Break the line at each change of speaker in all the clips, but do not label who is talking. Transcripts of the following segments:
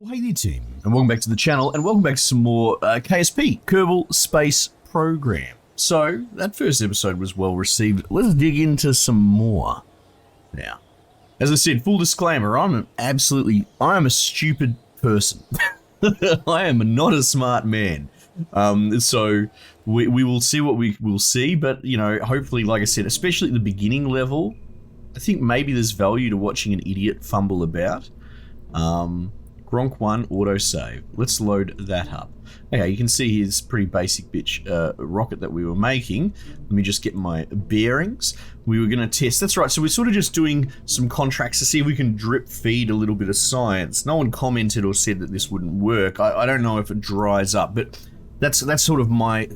Well, hey there team, and welcome back to the channel, and welcome back to some more KSP, Kerbal Space Program. So, that first episode was well received. Let's dig into some more. Now, as I said, full disclaimer, I am a stupid person. I am not a smart man. So, we will see what we will see, but, you know, hopefully, like I said, especially at the beginning level, I think maybe there's value to watching an idiot fumble about. Gronk 1 autosave. Let's load that up. Okay, you can see his pretty basic bitch rocket that we were making. Let me just get my bearings. We were going to test. That's right, so we're sort of just doing some contracts to see if we can drip feed a little bit of science. No one commented or said that this wouldn't work. I don't know if it dries up, but that's sort of my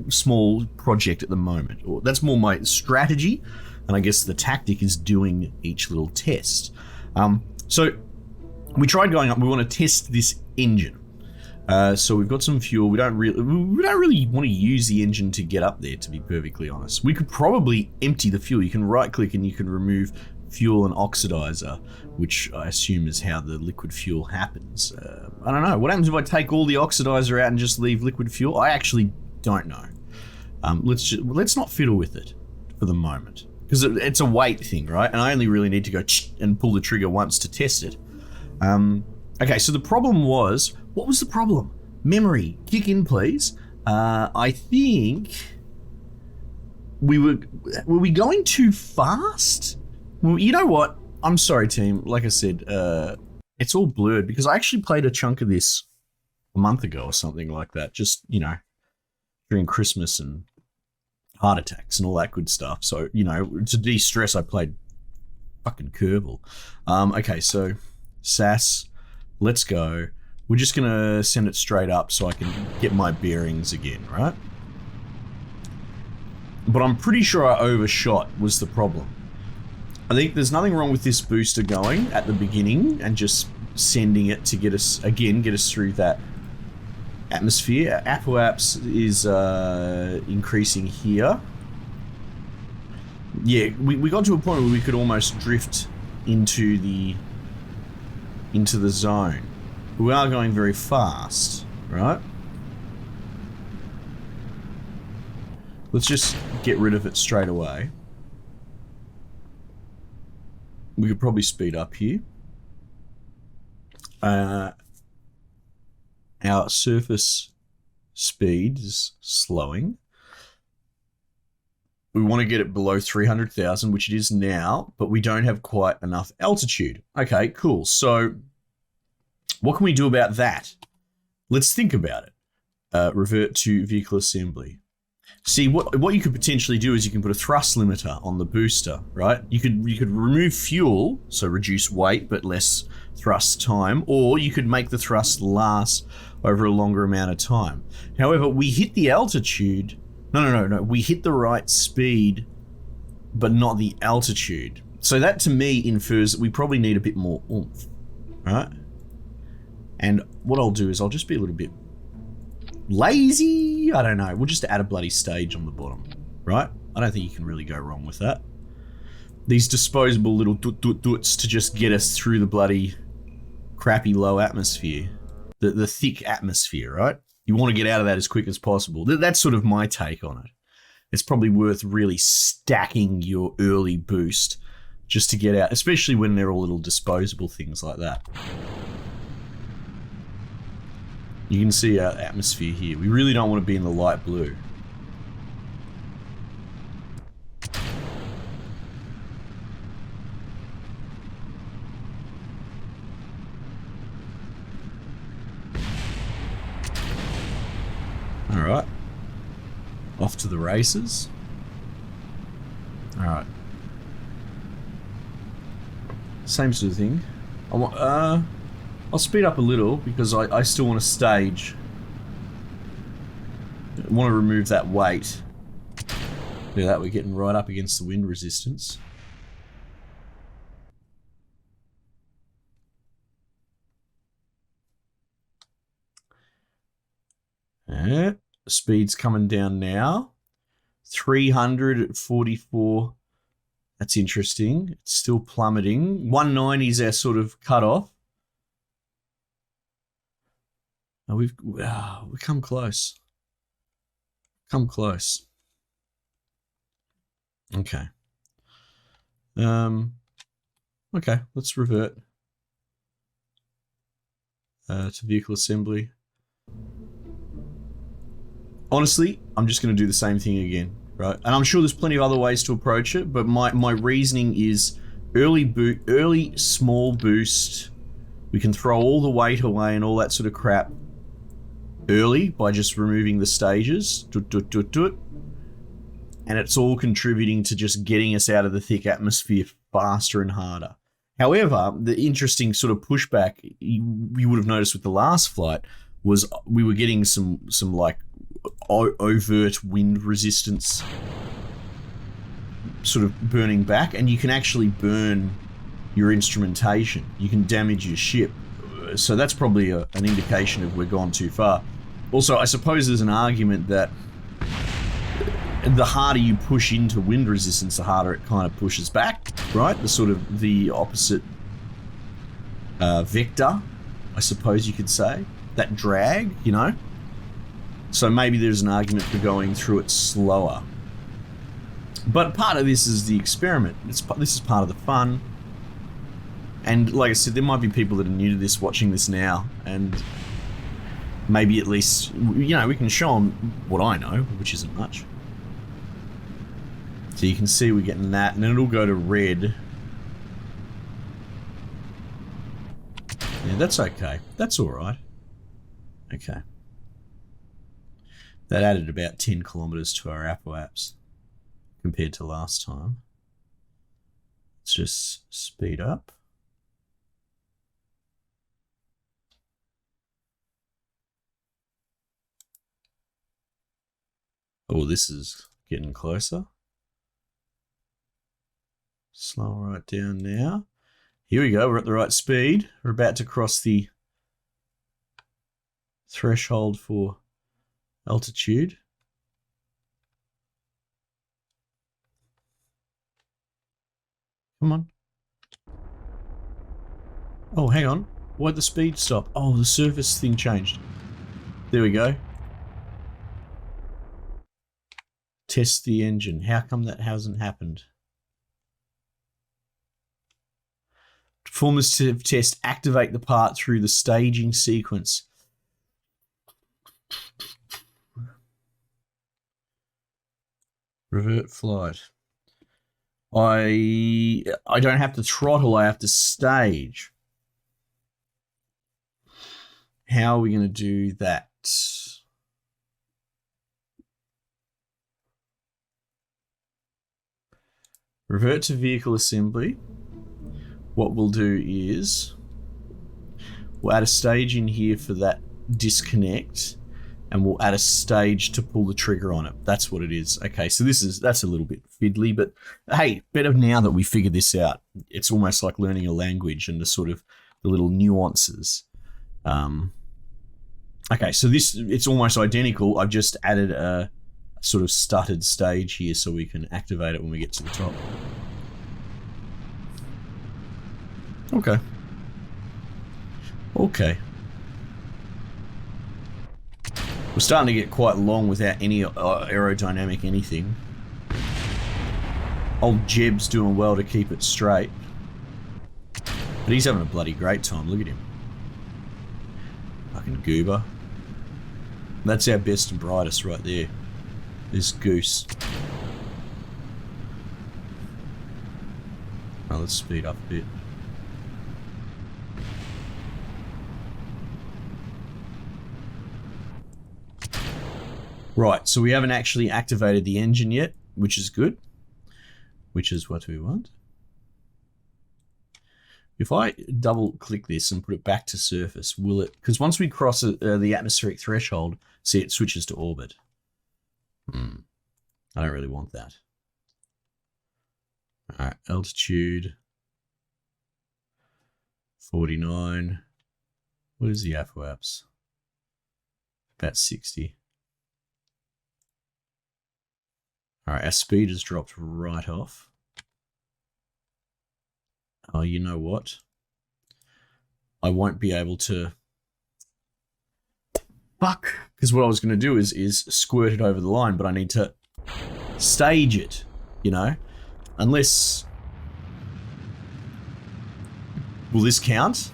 small project at the moment. Or that's more my strategy, and I guess the tactic is doing each little test. So we tried going up. We want to test this engine. So we've got some fuel. We don't really want to use the engine to get up there, to be perfectly honest. We could probably empty the fuel. You can right click and you can remove fuel and oxidizer, which I assume is how the liquid fuel happens. I don't know. What happens if I take all the oxidizer out and just leave liquid fuel? I actually don't know. Let's not fiddle with it for the moment, because it's a weight thing, right? And I only really need to go and pull the trigger once to test it. Okay, so the problem was, what was the problem? Memory, kick in please. I think were we going too fast? Well, you know what? I'm sorry team, like I said, it's all blurred because I actually played a chunk of this a month ago or something like that, just, you know, during Christmas and heart attacks and all that good stuff. So, you know, to de-stress, I played fucking Kerbal. Okay, so SAS, let's go. We're just gonna send it straight up so I can get my bearings again, right? But I'm pretty sure I overshot was the problem. I think there's nothing wrong with this booster going at the beginning and just sending it to get us through that atmosphere. Apoaps is increasing here. Yeah, we got to a point where we could almost drift into the zone. We are going very fast, right? Let's just get rid of it straight away. We could probably speed up here. Our surface speed is slowing. We want to get it below 300,000, which it is now, but we don't have quite enough altitude. Okay, cool. So what can we do about that? Let's think about it. Revert to vehicle assembly. See, what you could potentially do is you can put a thrust limiter on the booster, right? You could remove fuel, so reduce weight but less thrust time, or you could make the thrust last over a longer amount of time. However, we hit the altitude. No. We hit the right speed, but not the altitude. So that to me infers that we probably need a bit more oomph, right? And what I'll do is I'll just be a little bit lazy. I don't know. We'll just add a bloody stage on the bottom, right? I don't think you can really go wrong with that. These disposable little doot-doot-doots to just get us through the bloody crappy low atmosphere. The thick atmosphere, right? You want to get out of that as quick as possible. That's sort of my take on it. It's probably worth really stacking your early boost just to get out, especially when they're all little disposable things like that. You can see our atmosphere here. We really don't want to be in the light blue. All right. Off to the races. All right. Same sort of thing. I'll speed up a little because I still want to stage. I want to remove that weight. Look at that, we're getting right up against the wind resistance. Speed's coming down now. 300 at 44. That's interesting. It's still plummeting. 190 is our sort of cutoff. We've come close. Come close. Okay. Okay, let's revert to vehicle assembly. Honestly, I'm just going to do the same thing again, right? And I'm sure there's plenty of other ways to approach it, but my reasoning is early small boost. We can throw all the weight away and all that sort of crap early by just removing the stages. And it's all contributing to just getting us out of the thick atmosphere faster and harder. However, the interesting sort of pushback you would have noticed with the last flight was we were getting some like overt wind resistance sort of burning back, and you can actually burn your instrumentation. You can damage your ship. So that's probably an indication of we've gone too far. Also, I suppose there's an argument that the harder you push into wind resistance, the harder it kind of pushes back, right? The sort of the opposite vector, I suppose you could say. That drag, you know? So maybe there's an argument for going through it slower. But part of this is the experiment. This is part of the fun. And like I said, there might be people that are new to this watching this now, and maybe at least, you know, we can show them what I know, which isn't much. So you can see we're getting that, and then it'll go to red. Yeah, that's okay. That's all right. Okay. That added about 10 kilometers to our apoaps compared to last time. Let's just speed up. Oh, this is getting closer. Slow right down now. Here we go, we're at the right speed. We're about to cross the threshold for altitude. Come on. Oh, hang on. Why'd the speed stop? Oh, the surface thing changed. There we go. Test the engine. How come that hasn't happened? Formative test. Activate the part through the staging sequence. Revert flight. I don't have to throttle, I have to stage. How are we going to do that? Revert to vehicle assembly. What we'll do is we'll add a stage in here for that disconnect, and we'll add a stage to pull the trigger on it. That's what it is. Okay, so that's a little bit fiddly, but hey, better now that we figured this out. It's almost like learning a language and the sort of the little nuances. Okay, so it's almost identical. I've just added a sort of stuttered stage here so we can activate it when we get to the top. Okay. Okay. We're starting to get quite long without any aerodynamic anything. Old Jeb's doing well to keep it straight. But he's having a bloody great time. Look at him. Fucking goober. That's our best and brightest right there. This goose. Oh, let's speed up a bit. Right, so we haven't actually activated the engine yet, which is good. Which is what we want. If I double click this and put it back to surface, will it, because once we cross the atmospheric threshold, see it switches to orbit. I don't really want that. All right, altitude 49. What is the apoaps? About 60. All right, our speed has dropped right off. Oh, you know what? I won't be able to Fuck. Because what I was going to do is squirt it over the line, but I need to stage it, you know? Unless... Will this count?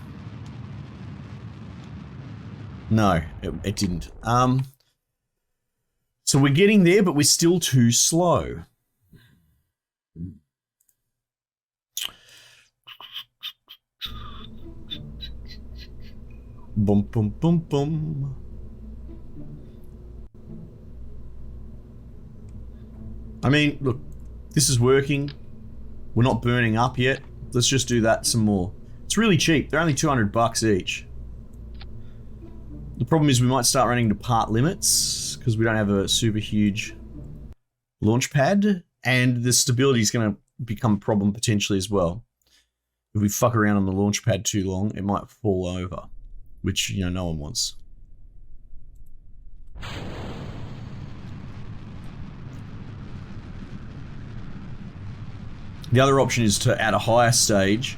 No, it didn't. So we're getting there, but we're still too slow. Boom, boom, boom, boom. I mean, look, this is working. We're not burning up yet. Let's just do that some more. It's really cheap. They're only 200 bucks each. The problem is we might start running to part limits because we don't have a super huge launch pad, and the stability is going to become a problem potentially as well. If we fuck around on the launch pad too long, it might fall over, which, you know, no one wants. The other option is to add a higher stage,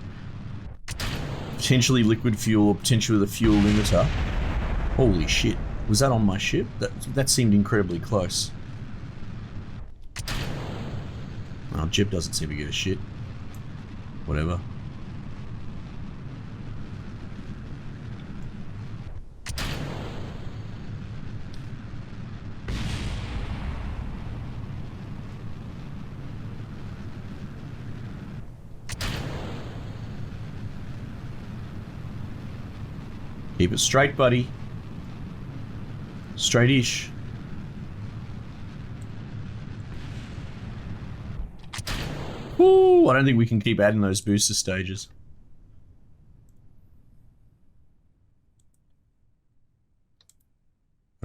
potentially liquid fuel or potentially with a fuel limiter. Holy shit, was that on my ship? That seemed incredibly close. Oh, Jeb doesn't seem to give a shit. Whatever. Keep it straight, buddy. Straight-ish. Ooh, I don't think we can keep adding those booster stages.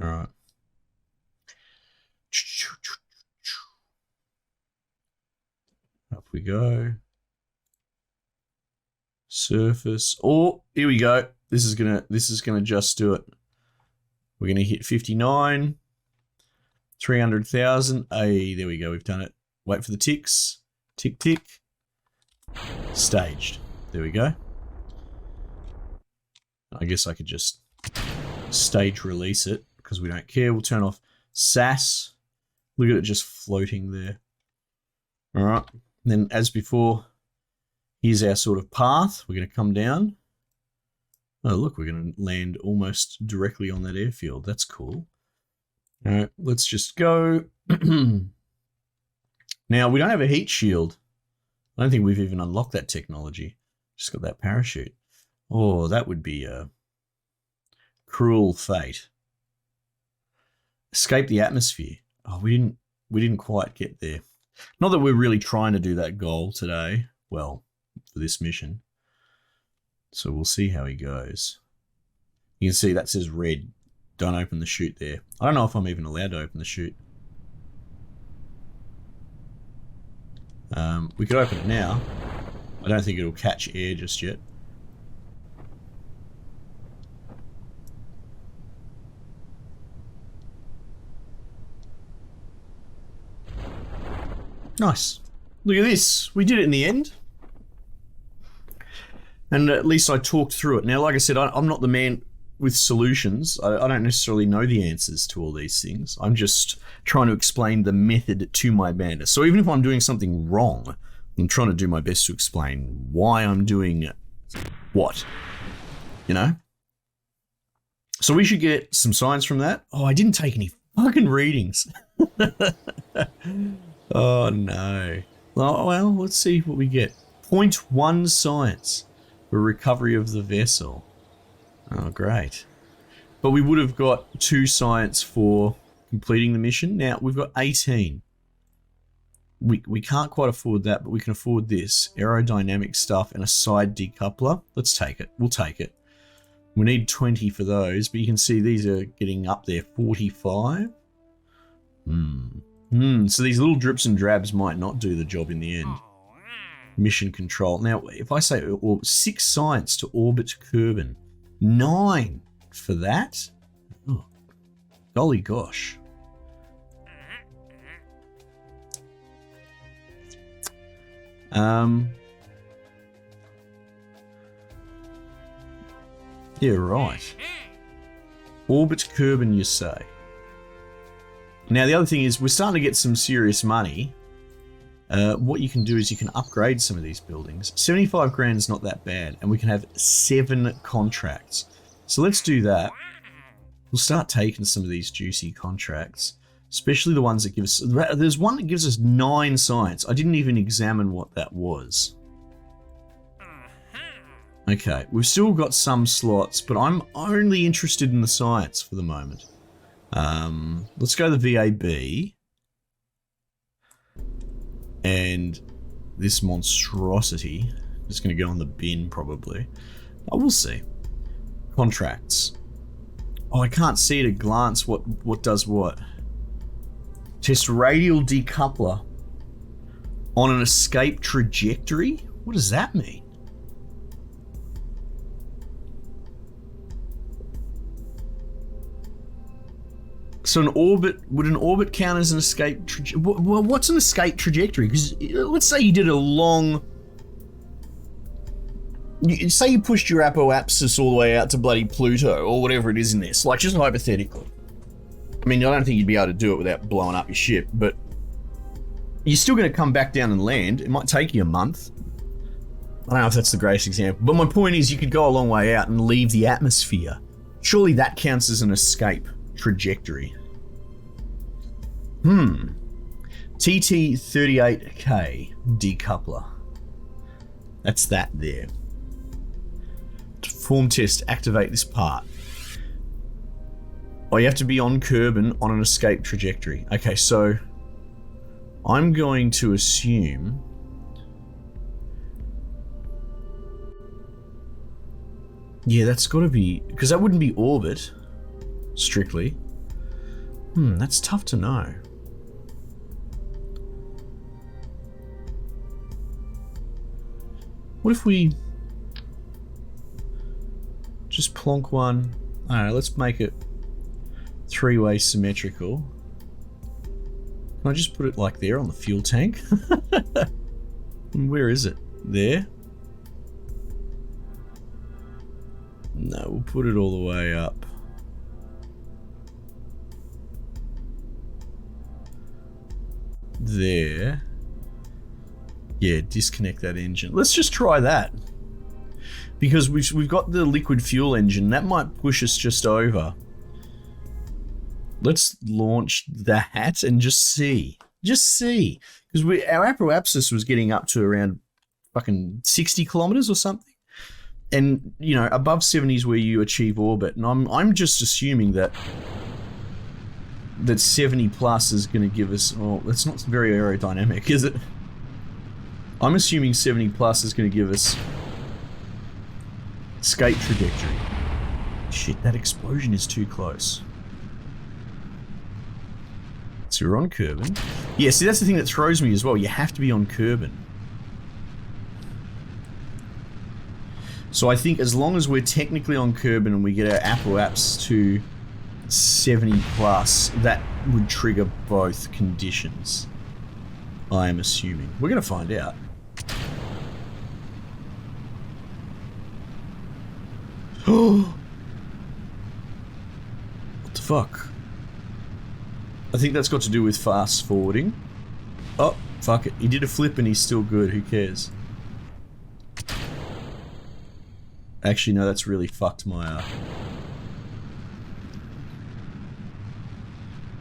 All right. Up we go. Surface. Oh, here we go. This is gonna just do it. We're gonna hit 59, 300,000. Hey, there we go. We've done it. Wait for the ticks. Tick, tick. Staged. There we go. I guess I could just stage release it because we don't care. We'll turn off SAS. Look at it just floating there. All right. And then as before, here's our sort of path. We're going to come down. Oh, look, we're going to land almost directly on that airfield. That's cool. All right, let's just go. Now, we don't have a heat shield. I don't think we've even unlocked that technology. Just got that parachute. Oh, that would be a cruel fate. Escape the atmosphere. Oh, we didn't quite get there. Not that we're really trying to do that goal today. Well, for this mission. So we'll see how he goes. You can see that says red. Don't open the chute there. I don't know if I'm even allowed to open the chute. We could open it now. I don't think it'll catch air just yet. Nice. Look at this. We did it in the end. And at least I talked through it. Now, like I said, I'm not the man with solutions. I don't necessarily know the answers to all these things. I'm just trying to explain the method to my bandit. So even if I'm doing something wrong, I'm trying to do my best to explain why I'm doing what, you know? So we should get some science from that. Oh, I didn't take any fucking readings. Oh, no. Oh, well, let's see what we get. 0.1 science for recovery of the vessel. Oh, great. But we would have got 2 science for completing the mission. Now, we've got 18. We can't quite afford that, but we can afford this. Aerodynamic stuff and a side decoupler. Let's take it. We'll take it. We need 20 for those, but you can see these are getting up there. 45. So these little drips and drabs might not do the job in the end. Mission control. Now, if I say 6 science to orbit Kerbal, 9 for that? Oh, golly gosh. Yeah, right. Orbit Kerbal, you say? Now, the other thing is, we're starting to get some serious money. What you can do is you can upgrade some of these buildings. 75 grand is not that bad, and we can have 7 contracts. So let's do that. We'll start taking some of these juicy contracts, especially the ones that give us... There's one that gives us 9 science. I didn't even examine what that was. Okay, we've still got some slots, but I'm only interested in the science for the moment. Let's go to the VAB. And this monstrosity is going to go on the bin, probably. Oh, we'll see. Contracts. Oh, I can't see at a glance what does what. Test radial decoupler on an escape trajectory? What does that mean? So an orbit, would an orbit count as an escape trajectory? Well, what's an escape trajectory? Because let's say you did a long... say you pushed your apoapsis all the way out to bloody Pluto, or whatever it is in this, like just hypothetically. I mean, I don't think you'd be able to do it without blowing up your ship, but you're still going to come back down and land. It might take you a month. I don't know if that's the greatest example, but my point is you could go a long way out and leave the atmosphere. Surely that counts as an escape trajectory. TT38K decoupler. That's that there. To form test, activate this part. Oh, you have to be on Kerbal on an escape trajectory. Okay, so I'm going to assume yeah, that's got to be, because that wouldn't be orbit strictly. That's tough to know. What if we just plonk one? I don't know, let's make it 3-way symmetrical. Can I just put it like there on the fuel tank? Where is it? There? No, we'll put it all the way up. There. Yeah, disconnect that engine. Let's just try that. Because we've got the liquid fuel engine. That might push us just over. Let's launch that and just see. Just see. Because our apoapsis was getting up to around fucking 60 kilometers or something. And, you know, above 70 is where you achieve orbit. And I'm just assuming that 70 plus is going to give us... Oh, that's not very aerodynamic, is it? I'm assuming 70 plus is going to give us escape trajectory. Shit, that explosion is too close. So we're on Kerbal. Yeah, see, that's the thing that throws me as well. You have to be on Kerbal. So I think as long as we're technically on Kerbal and we get our apoaps to 70 plus, that would trigger both conditions. I am assuming. We're going to find out. Oh! What the fuck? I think that's got to do with fast forwarding. Oh, fuck it. He did a flip and he's still good. Who cares? Actually, no, that's really fucked my...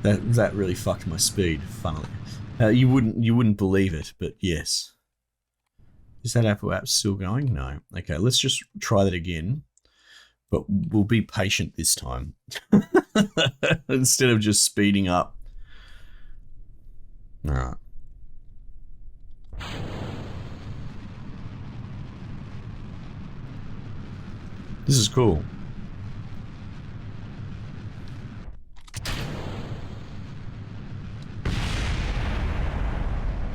That really fucked my speed, funnily. You wouldn't believe it, but yes. Is that apoaps still going? No. Okay, let's just try that again. But we'll be patient this time. Instead of just speeding up. Alright. This is cool.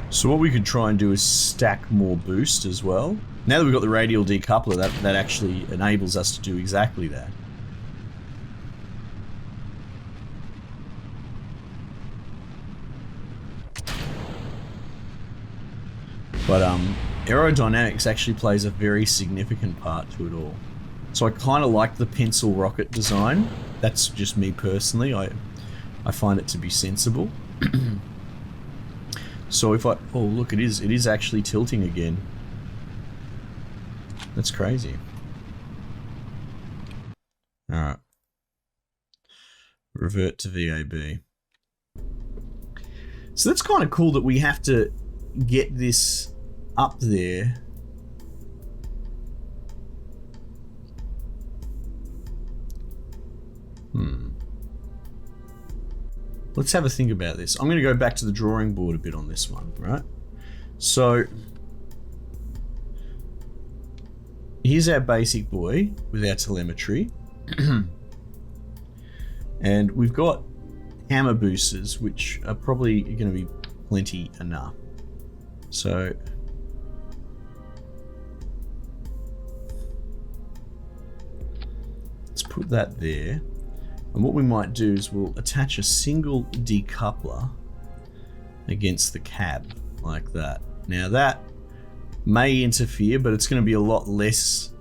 So what we could try and do is stack more boost as well. Now that we've got the radial decoupler, that actually enables us to do exactly that. But aerodynamics actually plays a very significant part to it all. So I kind of like the pencil rocket design. That's just me personally. I find it to be sensible. So if I... Oh, look, it is actually tilting again. That's crazy. Alright. Revert to VAB. So that's kind of cool that we have to get this up there. Let's have a think about this. I'm going to go back to the drawing board a bit on this one, right? So here's our basic boy with our telemetry. And we've got hammer boosters, which are probably going to be plenty enough. So let's put that there. And what we might do is we'll attach a single decoupler against the cab like that. Now that may interfere, but it's going to be a lot less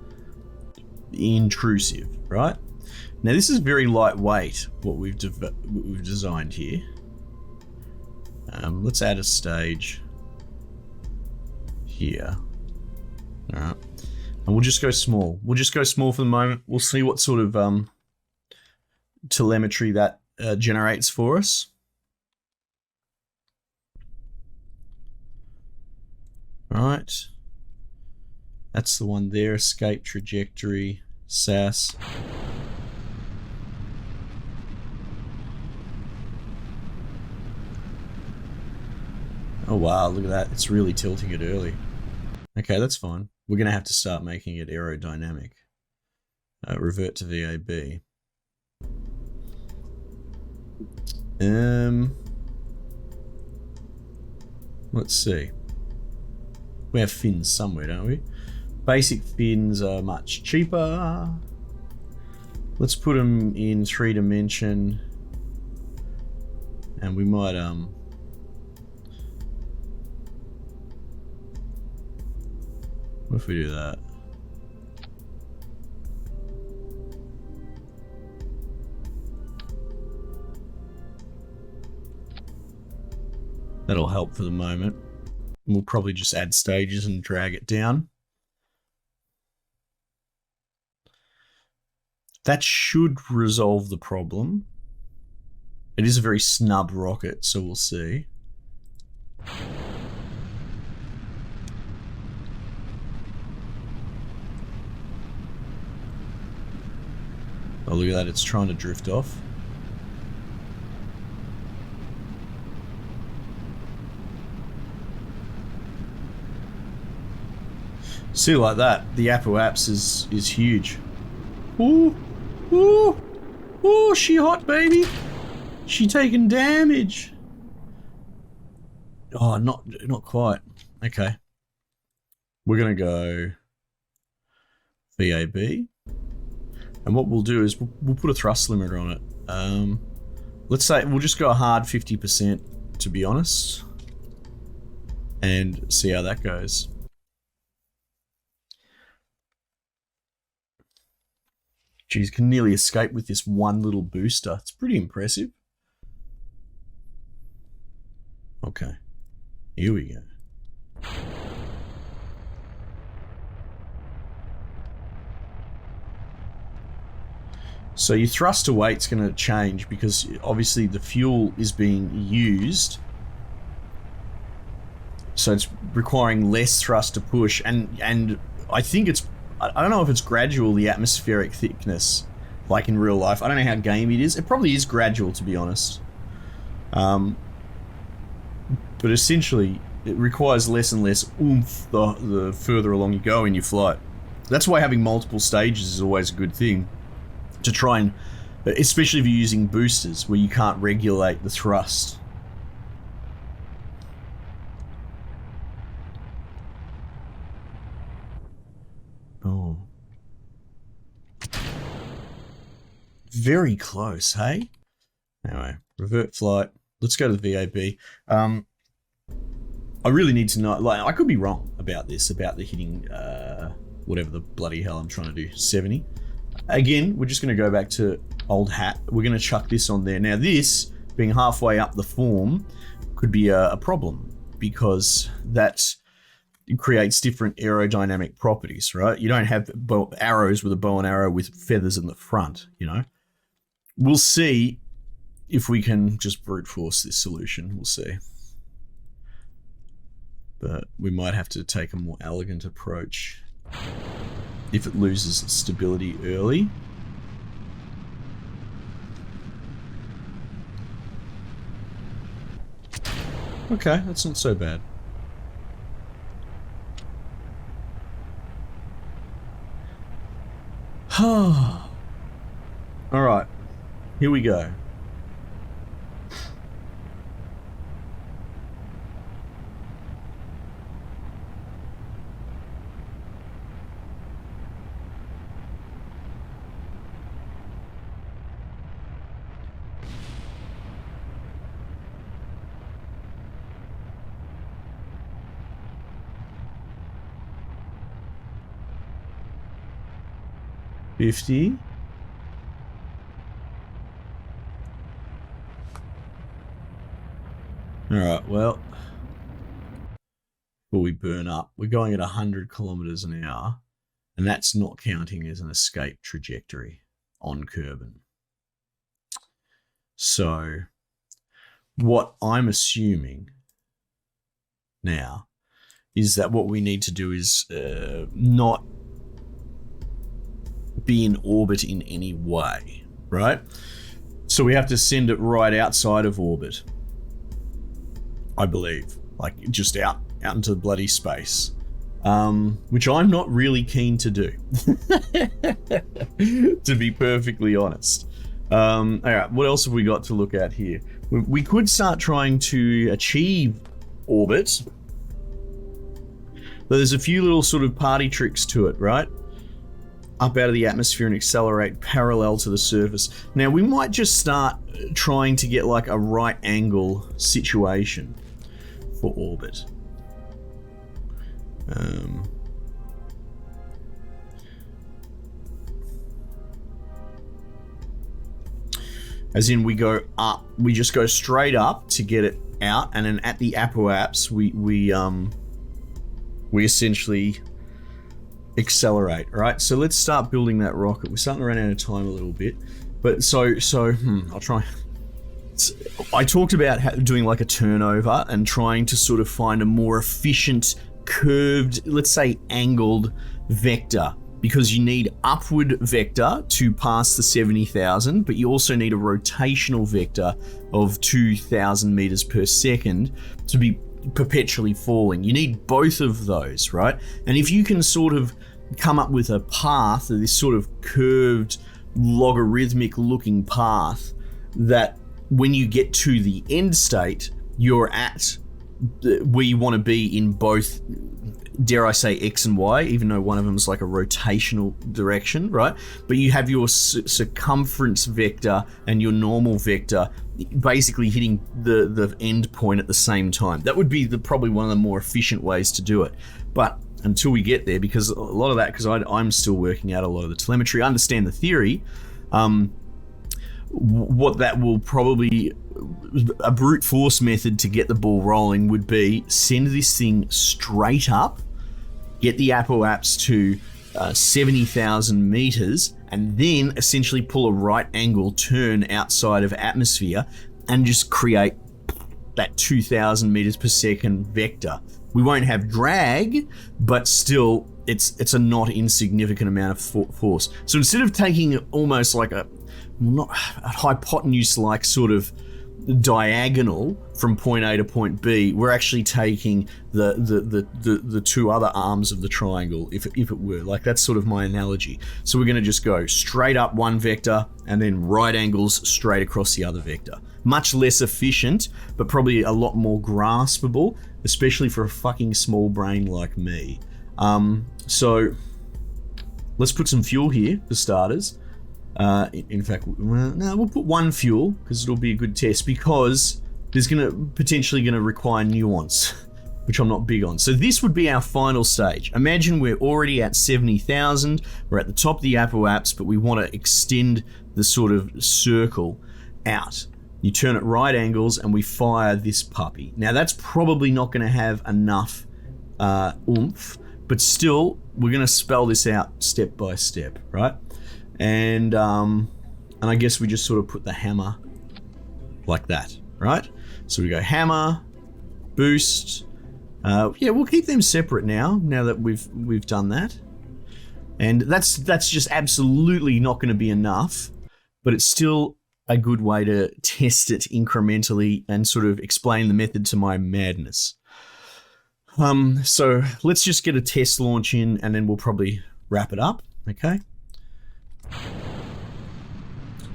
intrusive, right? Now this is very lightweight, what we've designed here. Let's add a stage here. All right, and we'll just go small. We'll just go small for the moment. We'll see what sort of telemetry that generates for us. All right, that's the one there. Escape trajectory, SAS. Oh wow, look at that. It's really tilting it early. Okay, that's fine. We're going to have to start making it aerodynamic. Revert to VAB. Let's see. We have fins somewhere, don't we? Basic fins are much cheaper. Let's put them in 3-dimension. And we might, what if we do that? That'll help for the moment. We'll probably just add stages and drag it down. That should resolve the problem. It is a very snub rocket, so we'll see. Oh, look at that, it's trying to drift off. See, like that, the Apo-Apps is huge. Ooh, ooh, ooh, she hot, baby. She taking damage. Oh, not quite. Okay. We're gonna go VAB. And what we'll do is we'll put a thrust limiter on it. Let's say we'll just go a hard 50%, to be honest, and see how that goes. Geez, can nearly escape with this one little booster. It's pretty impressive. Okay, here we go. So your thruster weight's going to change because obviously the fuel is being used. So it's requiring less thrust to push, and I think it's, I don't know if it's gradual, the atmospheric thickness, like in real life. I don't know how gamey it is. It probably is gradual, to be honest. But essentially, it requires less and less oomph the further along you go in your flight. That's why having multiple stages is always a good thing. To try and, especially if you're using boosters where you can't regulate the thrust. Oh. Very close, hey? Anyway, revert flight. Let's go to the VAB. I really need to know, like, I could be wrong about this, about the hitting, whatever the bloody hell I'm trying to do, 70. Again, we're just going to go back to old hat. We're going to chuck this on there. Now this, being halfway up the form, could be a problem because that creates different aerodynamic properties, right? You don't have arrows with a bow and arrow with feathers in the front, you know? We'll see if we can just brute force this solution. We'll see. But we might have to take a more elegant approach if it loses its stability early. Okay, that's not so bad. Alright, here we go. $50. Alright, well, before we burn up, we're going at 100 kilometers an hour, and that's not counting as an escape trajectory on Kerbin. So, what I'm assuming now is that what we need to do is not be in orbit in any way, right? So we have to send it right outside of orbit, I believe, like just out into bloody space, which I'm not really keen to do, to be perfectly honest. All right, what else have we got to look at here? We could start trying to achieve orbit. There's a few little sort of party tricks to it, right? Up out of the atmosphere and accelerate parallel to the surface. Now we might just start trying to get like a right angle situation for orbit. As in we go up, we just go straight up to get it out, and then at the apoapse we essentially accelerate. All right, so let's start building that rocket. We're starting to run out of time a little bit, but so I'll try. I talked about doing like a turnover and trying to sort of find a more efficient curved, let's say angled vector, because you need upward vector to pass the 70,000, but you also need a rotational vector of 2,000 meters per second to be perpetually falling. You need both of those, right? And if you can sort of come up with a path, this sort of curved logarithmic looking path that when you get to the end state, you're at where you want to be in both, dare I say, X and Y, even though one of them is like a rotational direction, right? But you have your circumference vector and your normal vector basically hitting the end point at the same time. That would be probably one of the more efficient ways to do it. But until we get there, because a lot of that, because I'm still working out a lot of the telemetry, I understand the theory, what that will probably, a brute force method to get the ball rolling would be send this thing straight up, get the apoapse to 70,000 meters, and then essentially pull a right angle turn outside of atmosphere and just create that 2,000 meters per second vector. We won't have drag, but still it's a not insignificant amount of force. So instead of taking almost like a hypotenuse like sort of diagonal from point A to point B, we're actually taking the two other arms of the triangle, if it were. Like, that's sort of my analogy. So we're going to just go straight up one vector and then right angles straight across the other vector. Much less efficient, but probably a lot more graspable, especially for a fucking small brain like me. So let's put some fuel here for starters. In fact, we'll put one fuel because it'll be a good test, because there's potentially gonna require nuance which I'm not big on. So this would be our final stage. Imagine we're already at 70,000. We're at the top of the apoapse, but we want to extend the sort of circle out. You turn at right angles and we fire this puppy. Now that's probably not going to have enough oomph, but still we're going to spell this out step by step, right? And I guess we just sort of put the hammer like that, right? So we go hammer, boost. Yeah, we'll keep them separate now that we've done that. And that's just absolutely not going to be enough, but it's still a good way to test it incrementally and sort of explain the method to my madness. So let's just get a test launch in and then we'll probably wrap it up, okay?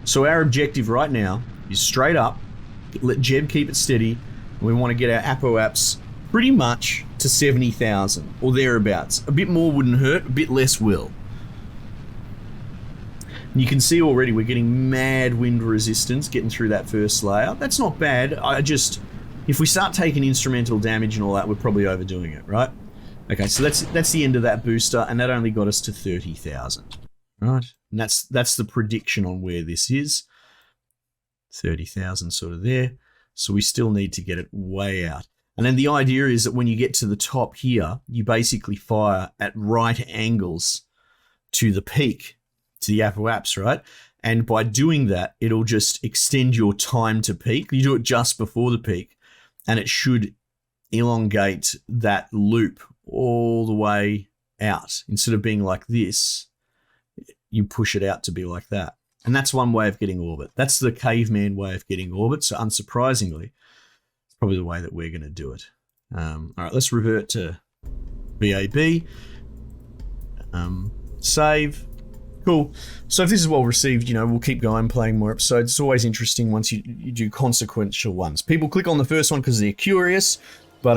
So our objective right now is straight up, let Jeb keep it steady, and we want to get our apoapse pretty much to 70,000 or thereabouts. A bit more wouldn't hurt, a bit less will. And you can see already we're getting mad wind resistance getting through that first layer. That's not bad. If we start taking instrumental damage and all that, we're probably overdoing it, right? Okay, so that's the end of that booster, and that only got us to 30,000, right? And that's the prediction on where this is. 30,000 sort of there. So we still need to get it way out. And then the idea is that when you get to the top here, you basically fire at right angles to the peak, to the apoapse, right? And by doing that, it'll just extend your time to peak. You do it just before the peak, and it should elongate that loop all the way out. Instead of being like this, you push it out to be like that. And that's one way of getting orbit. That's the caveman way of getting orbit. So unsurprisingly, it's probably the way that we're going to do it. All right, let's revert to VAB. Save. Cool. So if this is well received, you know, we'll keep going, playing more episodes. It's always interesting once you do consequential ones. People click on the first one because they're curious, but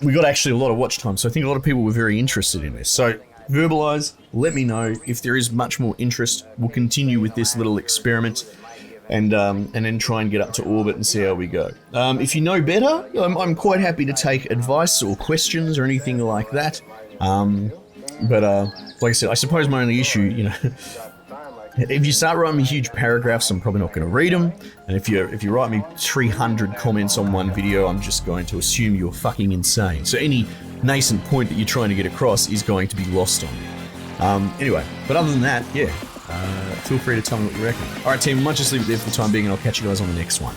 we got actually a lot of watch time, so I think a lot of people were very interested in this. So verbalize, let me know if there is much more interest. We'll continue with this little experiment and then try and get up to orbit and see how we go. If you know better, I'm quite happy to take advice or questions or anything like that. But like I said, I suppose my only issue, you know, if you start writing me huge paragraphs, I'm probably not going to read them. And if you write me 300 comments on one video, I'm just going to assume you're fucking insane. So any nascent point that you're trying to get across is going to be lost on me. Anyway, but other than that, yeah, feel free to tell me what you reckon. All right, team, I might just leave it there for the time being, and I'll catch you guys on the next one.